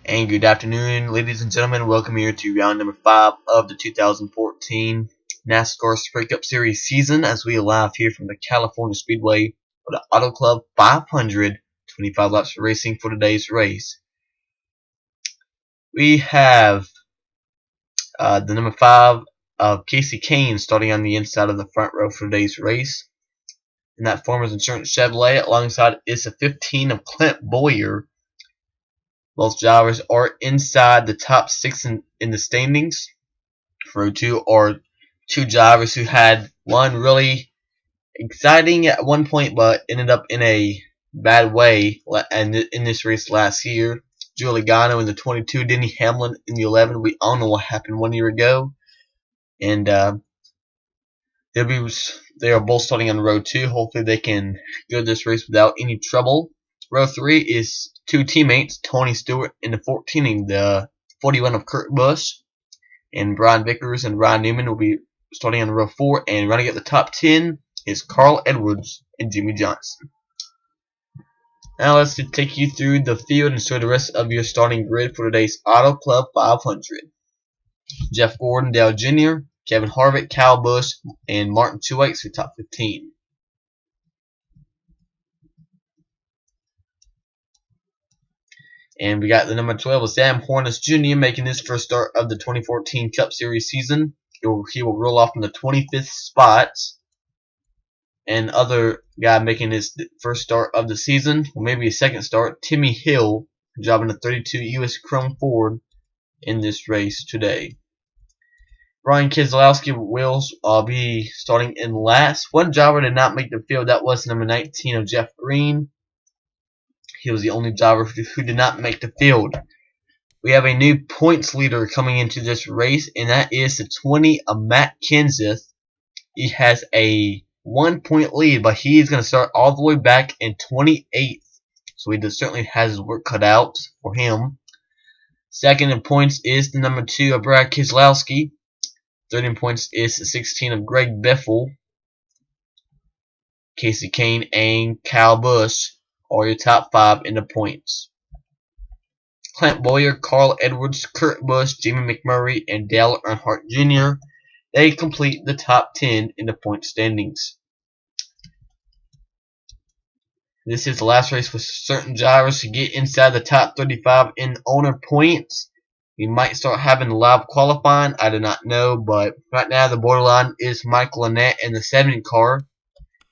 And good afternoon, ladies and gentlemen. Welcome here to round number 5 of the 2014 NASCAR Sprint Cup Series season as we live here from the California Speedway for the Auto Club 500 25 laps of racing for today's race. We have the number 5 of Casey Kane starting on the inside of the front row for today's race. In that Farmers Insurance Chevrolet, alongside is a 15 of Clint Boyer. Both drivers are inside the top 6 in the standings. Row 2 are two drivers who had one really exciting at one point but ended up in a bad way and in this race last year. Joey Logano in the 22, Denny Hamlin in the 11. We all know what happened 1 year ago. And they are both starting on row 2. Hopefully they can go this race without any trouble. Row 3 is two teammates, Tony Stewart in the 14 and the 41 of Kurt Busch. And Brian Vickers and Ryan Newman will be starting on row 4. And running at the top 10 is Carl Edwards and Jimmy Johnson. Now let's take you through the field and show the rest of your starting grid for today's Auto Club 500. Jeff Gordon, Dale Jr., Kevin Harvick, Kyle Busch, and Martin Truex for top 15. And we got the number 12 of Sam Hornish Jr. making his first start of the 2014 Cup Series season. He will roll off in the 25th spot. And other guy making his first start of the season, or maybe his second start, Timmy Hill, driving a 32 US Chrome Ford in this race today. Brian Keselowski will be starting in last. One driver did not make the field. That was number 19 of Jeff Green. He was the only driver who did not make the field. We have a new points leader coming into this race, and that is the 20 of Matt Kenseth. He has a 1 point lead, but he is going to start all the way back in 28th. So he certainly has his work cut out for him. Second in points is the number 2 of Brad Keselowski. Third in points is the 16 of Greg Biffle. Casey Kane and Kyle Busch are your top 5 in the points. Clint Boyer, Carl Edwards, Kurt Busch, Jamie McMurray, and Dale Earnhardt Jr. They complete the top 10 in the point standings. This is the last race for certain drivers to get inside the top 35 in owner points. We might start having live qualifying. I do not know, but right now the borderline is Michael Annett in the 7 car.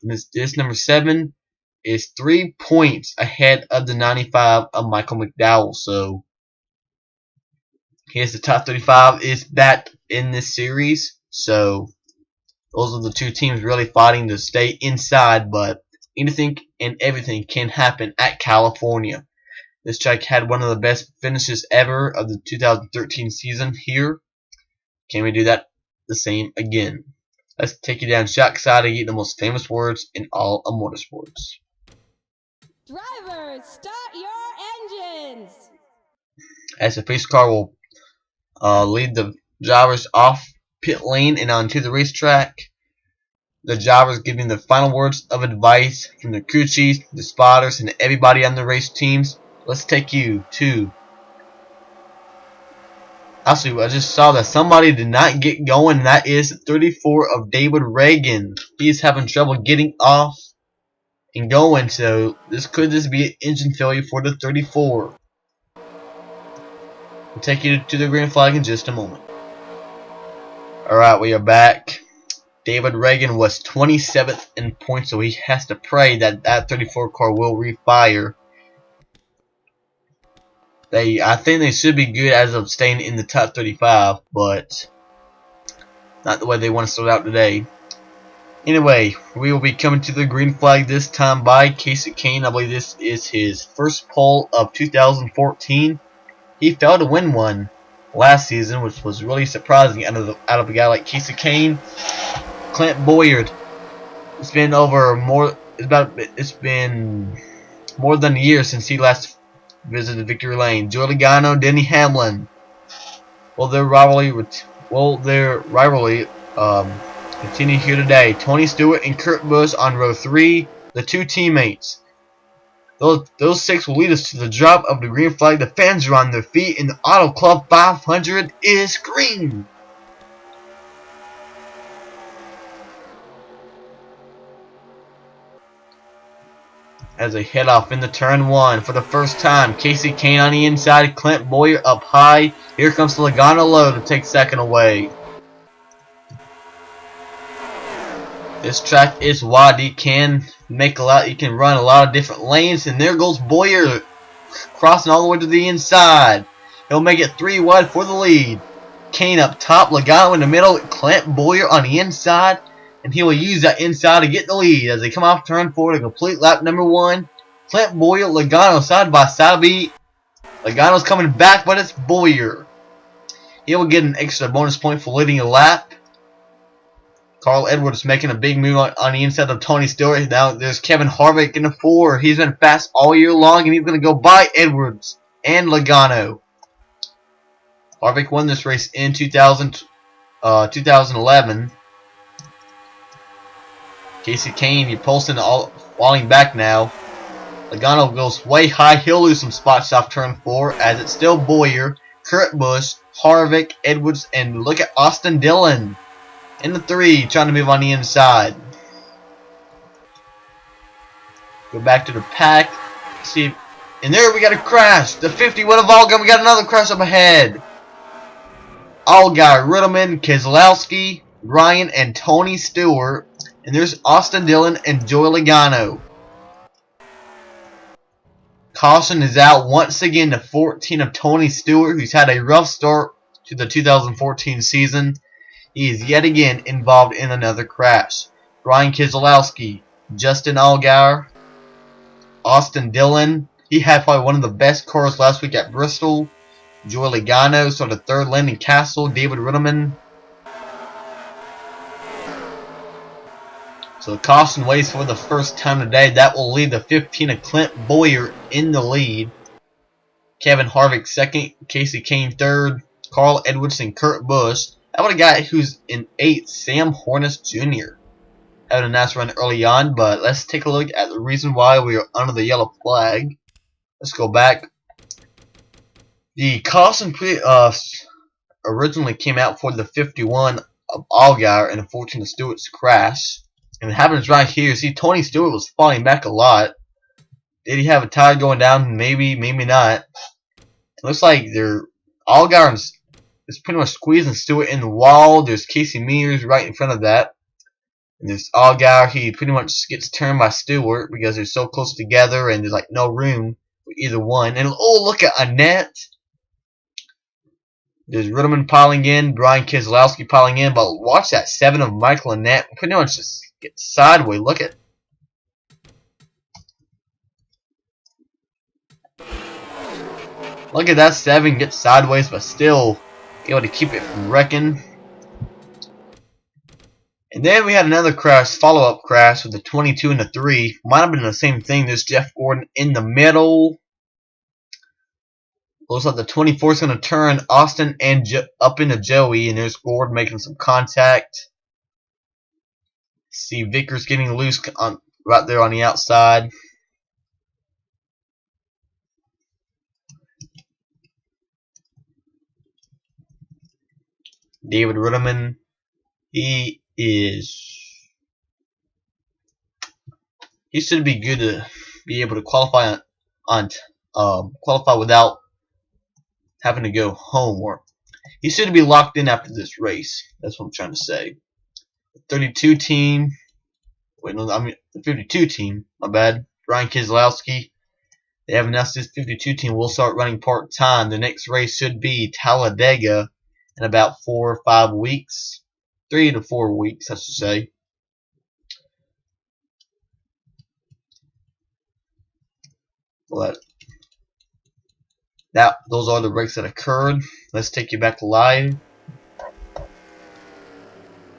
And this number 7 is 3 points ahead of the 95 of Michael McDowell. So here's the top 35 is that in this series. So those are the two teams really fighting to stay inside, but anything and everything can happen at California. This track had one of the best finishes ever of the 2013 season here. Can we do that the same again? Let's take you down track side and get the most famous words in all of motorsports. Drivers, start your engines! As the pace car will lead the drivers off pit lane and onto the racetrack. The drivers giving the final words of advice from the crew chiefs, the spotters, and everybody on the race teams. Let's take you to... Actually, I just saw that somebody did not get going. And that is 34 of David Reagan. He's having trouble getting off and going, so this could just be an engine failure for the 34. We'll take you to the green flag in just a moment. Alright, we are back. David Reagan was 27th in points, so he has to pray that that 34 car will refire. I think they should be good as of staying in the top 35, but not the way they want to start out today. Anyway, we will be coming to the green flag this time by Casey Kane. I believe this is his first pole of 2014. He failed to win one last season, which was really surprising out of a guy like Casey Kane. Clint Boyer. It's been more than a year since he last visited Victory Lane. Joey Logano, Denny Hamlin. Will their rivalry continue here today? Tony Stewart and Kurt Busch on row 3. The two teammates. Those 6 will lead us to the drop of the green flag. The fans are on their feet, and the Auto Club 500 is green. As they head off into turn 1 for the first time, Casey Kane on the inside, Clint Boyer up high. Here comes Logano low to take second away. This track is wide. You can run a lot of different lanes, and there goes Boyer crossing all the way to the inside. He'll make it 3 wide for the lead. Kane up top, Logano in the middle, Clint Boyer on the inside, and he will use that inside to get the lead as they come off turn 4 to complete lap number 1. Clint Boyer, Logano side by side beat. Logano's coming back, but it's Boyer. He will get an extra bonus point for leading a lap. Carl Edwards making a big move on the inside of Tony Stewart. Now there's Kevin Harvick in the 4. He's been fast all year long, and he's going to go by Edwards and Logano. Harvick won this race in 2011. Casey Kane, you're pulsing falling back now. Logano goes way high. He'll lose some spots off turn 4 as it's still Boyer, Kurt Busch, Harvick, Edwards, and look at Austin Dillon in the 3 trying to move on the inside. Go back to the pack. See, and there we got a crash. The 50 would have all gone. We got another crash up ahead. Allgaier, Riddleman, Keselowski, Ryan, and Tony Stewart. And there's Austin Dillon and Joey Logano. Caution is out once again to 14 of Tony Stewart, who's had a rough start to the 2014 season. He is yet again involved in another crash. Ryan Keselowski, Justin Allgaier, Austin Dillon. He had probably one of the best cars last week at Bristol. Joey Logano started 3rd, Landon Castle, David Riddleman. So caution waits for the first time today. That will leave the 15 of Clint Boyer in the lead. Kevin Harvick 2nd, Casey Kane 3rd, Carl Edwards and Kurt Busch. How about a guy who's in 8th, Sam Hornish Jr. Having a nice run early on, but let's take a look at the reason why we are under the yellow flag. Let's go back. The caution originally came out for the 51 of Allgaier and the 14 of Stewart's crash. And it happens right here. See, Tony Stewart was falling back a lot. Did he have a tire going down? Maybe, maybe not. It looks like Allgaier is pretty much squeezing Stewart in the wall. There's Casey Mears right in front of that. And there's Allgaier. He pretty much gets turned by Stewart because they're so close together and there's like no room for either one. And oh, look at Annette. There's Riddleman piling in, Brian Keselowski piling in, but watch that 7 of Michael Annette pretty much just get sideways. Look at that 7 get sideways, but still able to keep it from wrecking. And then we had another crash, follow-up crash with the 22 and the 3. Might have been the same thing. There's Jeff Gordon in the middle. Looks like the 24 is going to turn Austin and up into Joey, and there's Gordon making some contact. See Vickers getting loose right there on the outside. David Riddleman, he should be good to be able to qualify qualify without having to go home, or he should be locked in after this race. That's what I'm trying to say. The 32 team, the 52 team, my bad. Brian Keselowski. They have announced this 52 team will start running part-time. The next race should be Talladega in about 4 or 5 weeks. 3 to 4 weeks, I should say. But those are the breaks that occurred. Let's take you back to live.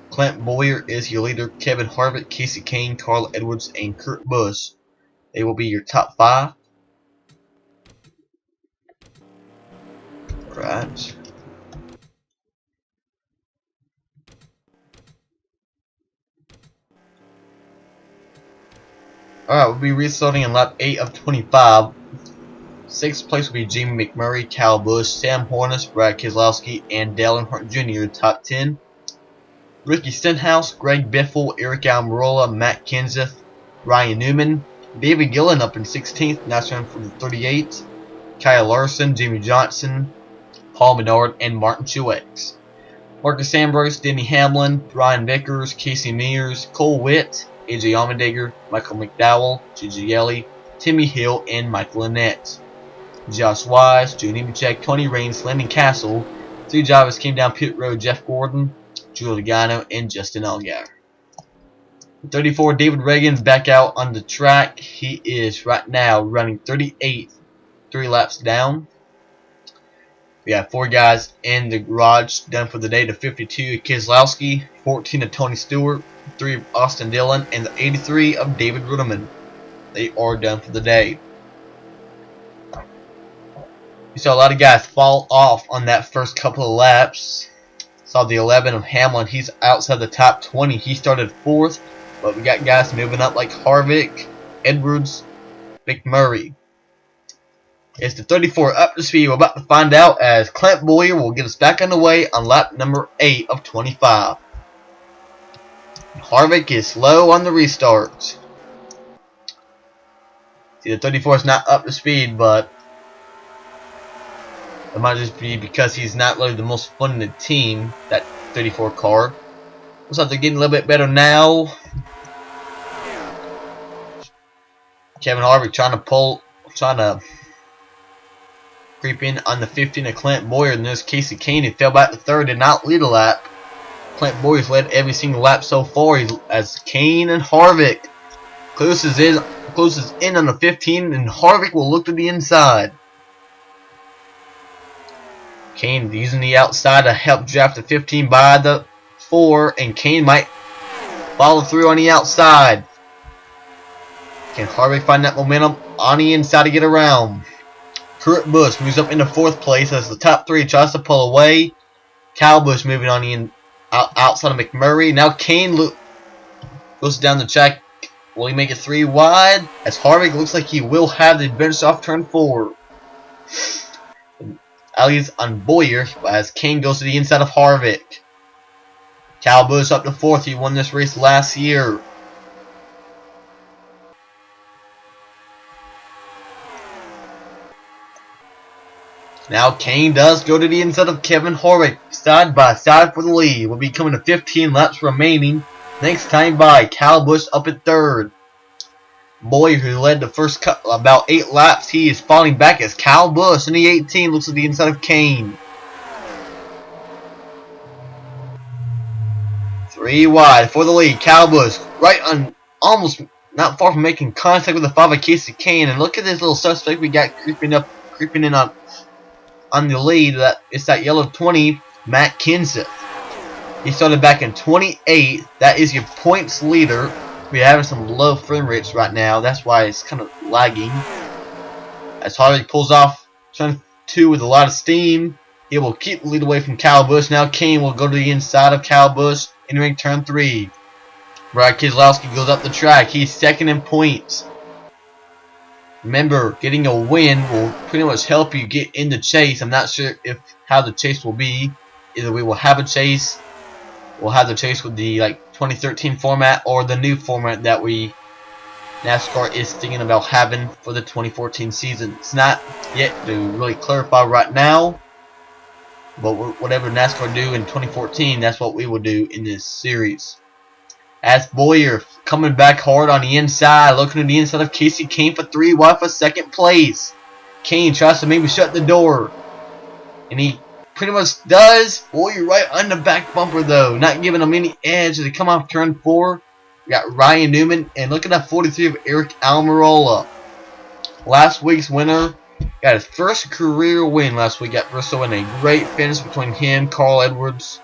Clint Boyer is your leader. Kevin Harvick, Casey Kane, Carl Edwards, and Kurt Busch. They will be your top 5. Alright. Alright, we'll be restarting in lap 8 of 25. 6th place will be Jamie McMurray, Kyle Busch, Sam Hornish, Brad Keselowski, and Dale Earnhardt Jr. Top 10. Ricky Stenhouse, Greg Biffle, Eric Almirola, Matt Kenseth, Ryan Newman, David Gillen up in 16th, now starting for the 38. Kyle Larson, Jimmy Johnson, Paul Menard, and Martin Truex. Marcus Ambrose, Denny Hamlin, Brian Vickers, Casey Mears, Cole Witt, AJ Allmendinger, Michael McDowell, Gigi Ellie, Timmy Hill, and Michael Annett. Josh Wise, Joe Nemechek, Tony Raines, Landon Castle. 3 drivers came down pit road: Jeff Gordon, Drew Logano, and Justin Allgaier. 34, David Reagan back out on the track. He is right now running 38th, 3 laps down. We got 4 guys in the garage done for the day. The 52 of Keselowski, 14 of Tony Stewart, 3 of Austin Dillon, and the 83 of David Ruderman. They are done for the day. We saw a lot of guys fall off on that first couple of laps. Saw the 11 of Hamlin. He's outside the top 20. He started 4th, but we got guys moving up like Harvick, Edwards, McMurray. It's the 34 up to speed. We're about to find out as Clint Bowyer will get us back underway on lap number 8 of 25. Harvick is slow on the restart. See, the 34 is not up to speed, but it might just be because he's not really the most fun in the team, that 34 car. Looks like they're getting a little bit better now. Kevin Harvick trying to creep in on the 15 of Clint Bowyer. And there's Casey Kane, who fell back to 3rd, did not lead a lap. Clint Bowyer's led every single lap so far. As Kane and Harvick closes in on the 15, and Harvick will look to the inside. Kane using the outside to help draft the 15 by the 4, and Kane might follow through on the outside. Can Harvick find that momentum on the inside to get around? Kurt Busch moves up into 4th place as the top 3 tries to pull away. Kyle Busch moving on the outside of McMurray. Now Kane goes down the track. Will he make it 3 wide? As Harvick looks like he will have the advantage off turn 4. Alley's on Bowyer as Kane goes to the inside of Harvick. Kyle Busch up to 4th. He won this race last year. Now Kane does go to the inside of Kevin Harvick, side by side for the lead. Will be coming to 15 laps remaining. Next time by Kyle Busch up at 3rd. Bowyer, who led the first about 8 laps, he is falling back as Kyle Busch in the 18 looks at the inside of Kane. 3 wide for the lead. Kyle Busch right on, almost not far from making contact with the 5 of Casey Kane. And look at this little suspect we got creeping in on the lead. It's that yellow 20, Matt Kenseth. He started back in 28th. That is your points leader. We're having some low frame rates right now. That's why it's kind of lagging. As Harvick pulls off turn 2 with a lot of steam, he will keep the lead away from Kyle Busch. Now Kane will go to the inside of Kyle Busch, entering turn 3. Brad Keselowski goes up the track. He's 2nd in points. Remember, getting a win will pretty much help you get in the chase. I'm not sure how the chase will be. Either we will have a chase, we'll have the chase with the 2013 format, or the new format that NASCAR is thinking about having for the 2014 season. It's not yet to really clarify right now, but whatever NASCAR do in 2014, that's what we will do in this series. As Bowyer coming back hard on the inside, looking at the inside of Casey Kane for 3 wide for 2nd place. Kane tries to maybe shut the door, and he pretty much does. Bowyer right on the back bumper though, not giving him any edge as they come off turn 4. We got Ryan Newman, and look at that 43 of Eric Almirola. Last week's winner got his first career win last week at Bristol, and a great finish between him, Carl Edwards.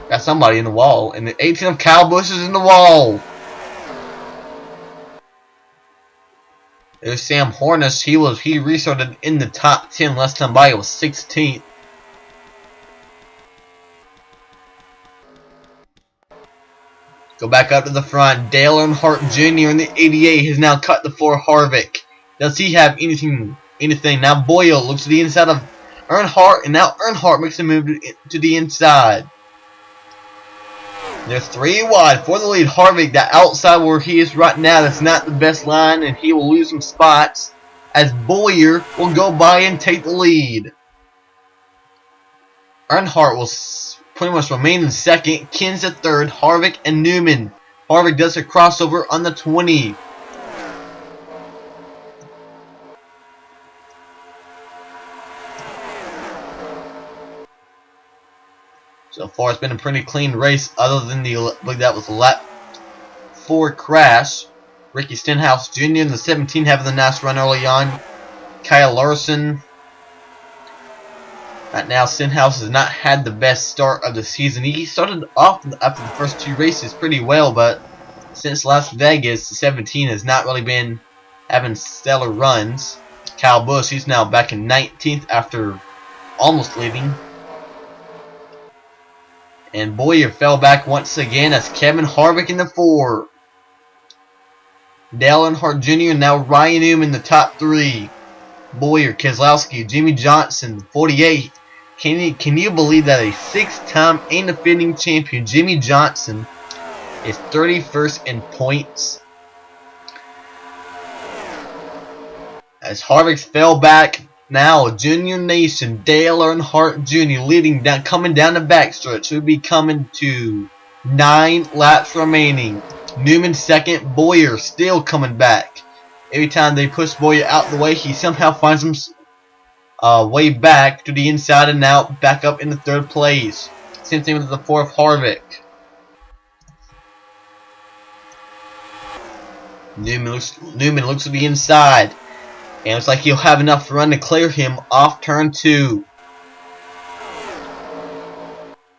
Got somebody in the wall, and the 18 of Kyle Busch is in the wall. There's Sam Hornish. He restarted in the top 10 last time by. It was 16th. Go back up to the front. Dale Earnhardt Jr. in the 88 has now cut the 4 Harvick. Does he have anything? Now Boyle looks to the inside of Earnhardt, and now Earnhardt makes a move to the inside. They're 3 wide for the lead. Harvick, that outside where he is right now, that's not the best line, and he will lose some spots as Boyer will go by and take the lead. Earnhardt will pretty much remain in second. Kins at third. Harvick and Newman. Harvick does a crossover on the 20. So far, it's been a pretty clean race, other than I believe that was the lap 4 crash. Ricky Stenhouse Jr. in the 17 having the nice run early on. Kyle Larson. Right now, Stenhouse has not had the best start of the season. He started off after the first 2 races pretty well, but since Las Vegas, the 17 has not really been having stellar runs. Kyle Busch, he's now back in 19th after almost leaving. And Boyer fell back once again as Kevin Harvick in the 4. Dale Earnhardt Jr. and now Ryan Newman in the top 3. Boyer, Keselowski, Jimmy Johnson, 48. Can you believe that a 6-time and defending champion, Jimmy Johnson, is 31st in points? As Harvick fell back, now Junior Nation, Dale Earnhardt Jr. leading down, coming down the backstretch. We'll be coming to 9 laps remaining. Newman second, Boyer still coming back. Every time they push Boyer out the way, he somehow finds him way back to the inside and out, back up in the 3rd place. Same thing with the 4th Harvick. Newman looks to the inside. And it's like he'll have enough run to clear him off turn 2.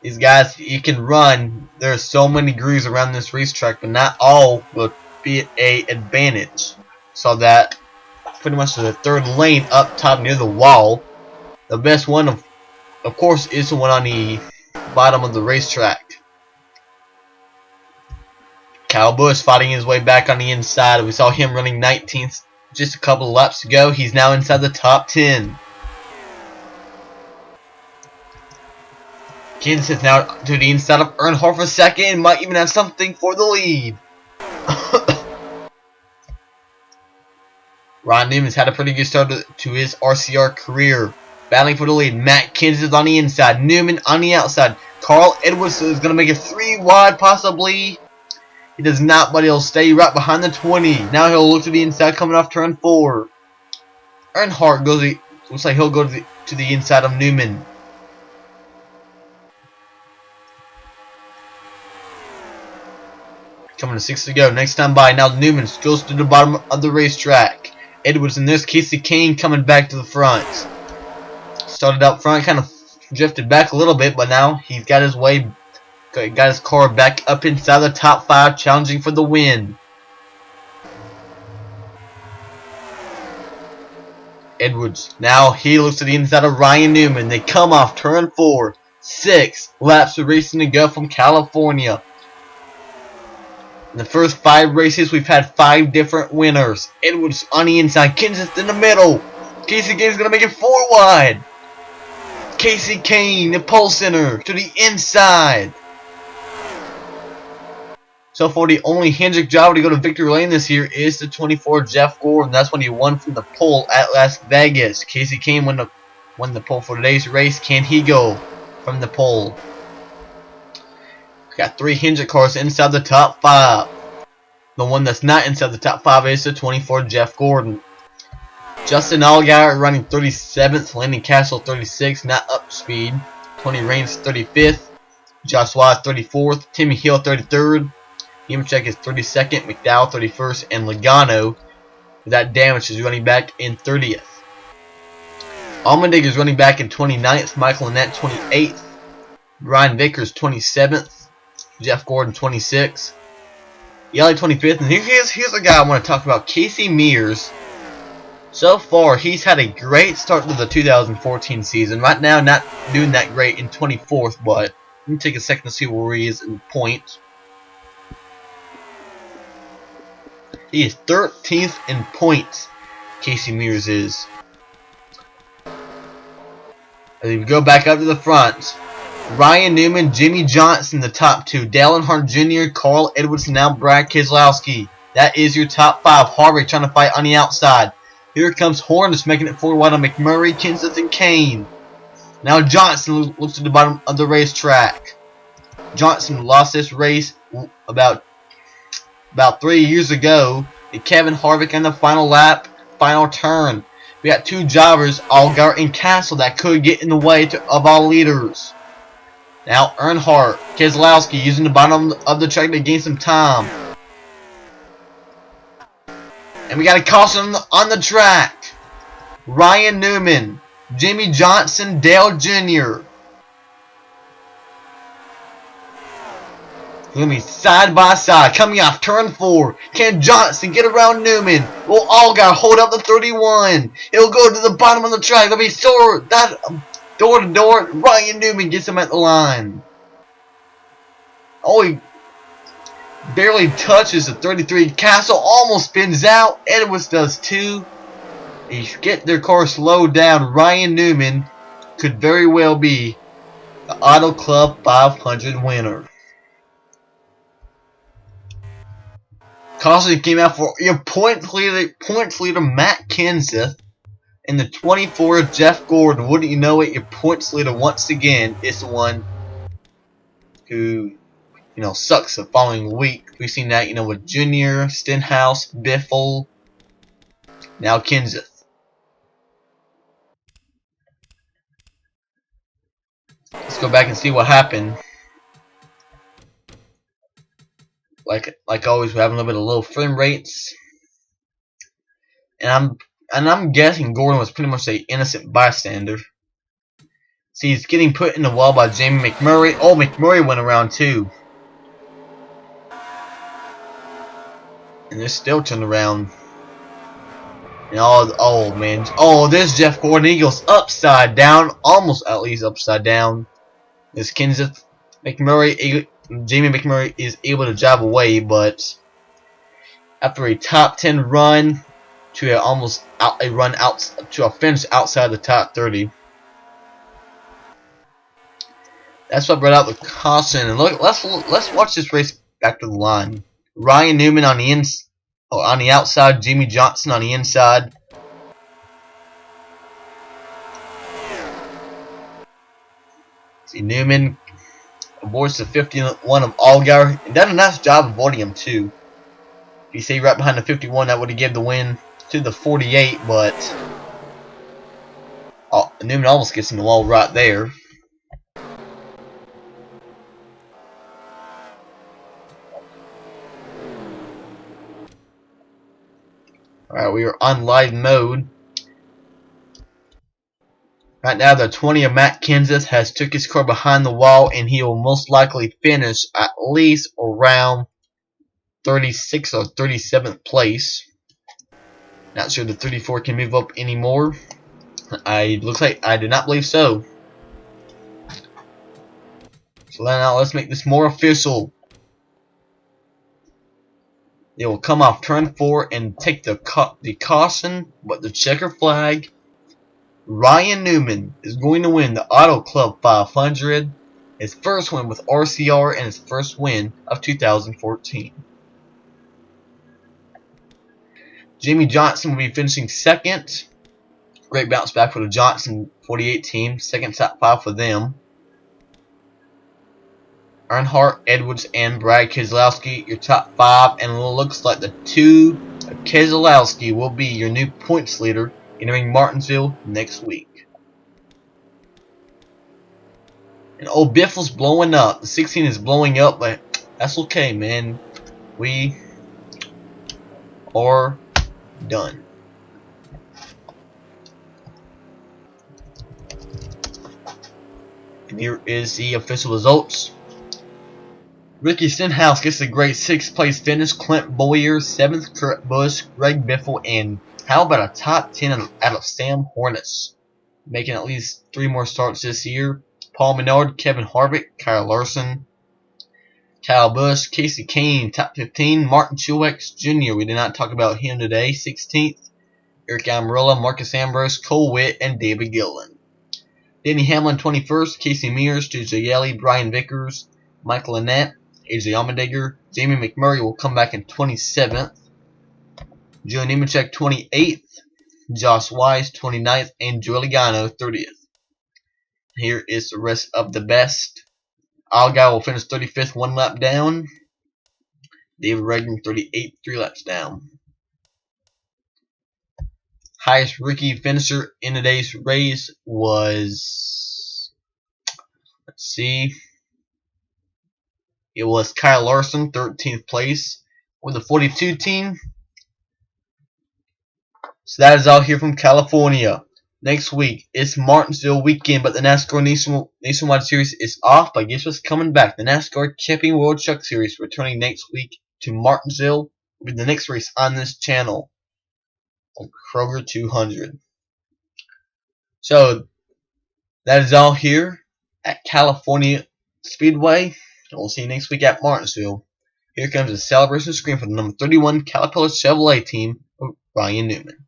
These guys, you can run. There are so many grooves around this racetrack, but not all will be a advantage. So that pretty much the 3rd lane up top near the wall. The best one, of course, is the one on the bottom of the racetrack. Kyle Busch fighting his way back on the inside. We saw him running 19th just a couple of laps ago. He's now inside the top 10. Kins is now to the inside of Earnhardt for second and might even have something for the lead. Ron Newman's had a pretty good start to his RCR career. Battling for the lead. Matt Kins is on the inside. Newman on the outside. Carl Edwards is going to make it 3 wide possibly. He does not, but he'll stay right behind the 20. Now he'll look to the inside coming off turn 4. Earnhardt looks like he'll go to the inside of Newman. Coming to 6 to go. Next time by. Now Newman goes to the bottom of the racetrack. Edwards in this. Casey Kane coming back to the front. Started up front, kind of drifted back a little bit, but now he's got his car back up inside the top 5, challenging for the win. Edwards, now he looks to the inside of Ryan Newman. They come off turn 4. 6 laps of racing to go from California. In the first 5 races, we've had 5 different winners. Edwards on the inside, Kenseth in the middle. Casey Kane's going to make it 4 wide. Casey Kane, the pole center, to the inside. So far, the only Hendrick driver to go to victory lane this year is the 24 Jeff Gordon. That's when he won from the pole at Las Vegas. Casey Kane won the pole for today's race. Can he go from the pole? Got 3 Hendrick cars inside the top 5. The one that's not inside the top 5 is the 24 Jeff Gordon. Justin Allgaier running 37th. Landon Castle 36th, not up speed. Tony Raines 35th. Josh Wise 34th. Timmy Hill 33rd. Nemechek is 32nd. McDowell 31st. And Logano, without damage, is running back in 30th. Allmendinger is running back in 29th. Michael Annett 28th. Brian Vickers 27th. Jeff Gordon 26th. Yali 25th. And here's a guy I want to talk about. Casey Mears. So far, he's had a great start to the 2014 season. Right now, not doing that great in 24th, but let me take a second to see where he is in points. He is 13th in points. Casey Mears is. As we go back up to the front, Ryan Newman, Jimmy Johnson, the top two. Dale Earnhardt Jr., Carl Edwards, and now Brad Keselowski. That is your top five. Harvick trying to fight on the outside. Here comes Hornets making it forward wide on McMurray, Kenseth, and Kane. Now Johnson looks at the bottom of the racetrack. Johnson lost this race about 3 years ago. And Kevin Harvick on the final lap, final turn. We got two drivers, Allgaier and Castle, that could get in the way of all leaders. Now Earnhardt, Keselowski using the bottom of the track to gain some time. And we got a caution on the track. Ryan Newman, Jimmy Johnson, Dale Jr. Let me side by side, coming off turn 4. Can Johnson get around Newman? Will Allgaier hold up the 31? It'll go to the bottom of the track. It'll be door to door. Ryan Newman gets him at the line. Oh, he barely touches the 33. Castle almost spins out. Edwards does too. They get their car slowed down. Ryan Newman could very well be the Auto Club 500 winner. Caution came out for your points leader Matt Kenseth and the 24 Jeff Gordon. Wouldn't you know it? Your points leader once again is the one who sucks the following week. We've seen that with Junior, Stenhouse, Biffle, now Kenseth. Let's go back and see what happened. Like always, we're having a little bit of low frame rates, and I'm guessing Gordon was pretty much an innocent bystander. See, he's getting put in the wall by Jamie McMurray. Oh, McMurray went around too, and they're still turned around. And oh man, there's Jeff Gordon. He goes upside down, almost at least upside down. There's Kenseth. Jamie McMurray is able to drive away, but after a top 10 run to a finish outside the top 30, that's what brought out the caution. And look, let's watch this race back to the line. Ryan Newman on the outside, Jimmy Johnson on the inside. See, Newman avoids the 51 of Allgaier, and done a nice job avoiding him too. If you stay right behind the 51, that would have given the win to the 48, but Newman almost gets in the wall right there. Alright, we are on live mode. Right now, the 20 of Matt Kenseth has took his car behind the wall, and he will most likely finish at least around 36th or 37th place. Not sure the 34 can move up anymore. Looks like I do not believe so. So now let's make this more official. They will come off turn 4 and take the caution, but the checker flag. Ryan Newman is going to win the Auto Club 500, his first win with RCR and his first win of 2014. Jimmy Johnson will be finishing second. Great bounce back for the Johnson 48 team, second top 5 for them. Earnhardt, Edwards, and Brad Keselowski, your top 5, and it looks like the 2 of Keselowski will be your new points leader entering Martinsville next week. And old Biffle's blowing up. The 16 is blowing up, but that's okay, man. We are done. And here is the official results. Ricky Stenhouse gets a great 6th place finish. Clint Boyer, 7th Kurt Busch, Greg Biffle, and how about a top 10 out of Sam Hornets, making at least 3 more starts this year. Paul Menard, Kevin Harvick, Kyle Larson, Kyle Busch, Casey Kane, top 15. Martin Truex Jr., we did not talk about him today, 16th. Eric Almirola, Marcus Ambrose, Cole Witt, and David Gilliland. Denny Hamlin, 21st. Casey Mears, J.J. Yeley, Brian Vickers, Michael Annett, A.J. Allmendinger. Jamie McMurray will come back in 27th. Joe Nemechek, 28th. Josh Wise, 29th. And Joey Logano, 30th. Here is the rest of the best. Allgaier will finish 35th, 1 lap down. David Ragan, 38th, 3 laps down. Highest rookie finisher in today's race was, let's see, it was Kyle Larson, 13th place with the 42 team. So that is all here from California. Next week, it's Martinsville weekend, but the NASCAR Nationwide Series is off. But guess what's coming back? The NASCAR Champion World Truck Series returning next week to Martinsville with the next race on this channel on Kroger 200. So that is all here at California Speedway. And we'll see you next week at Martinsville. Here comes the celebration screen for the number 31 Caterpillar Chevrolet team of Ryan Newman.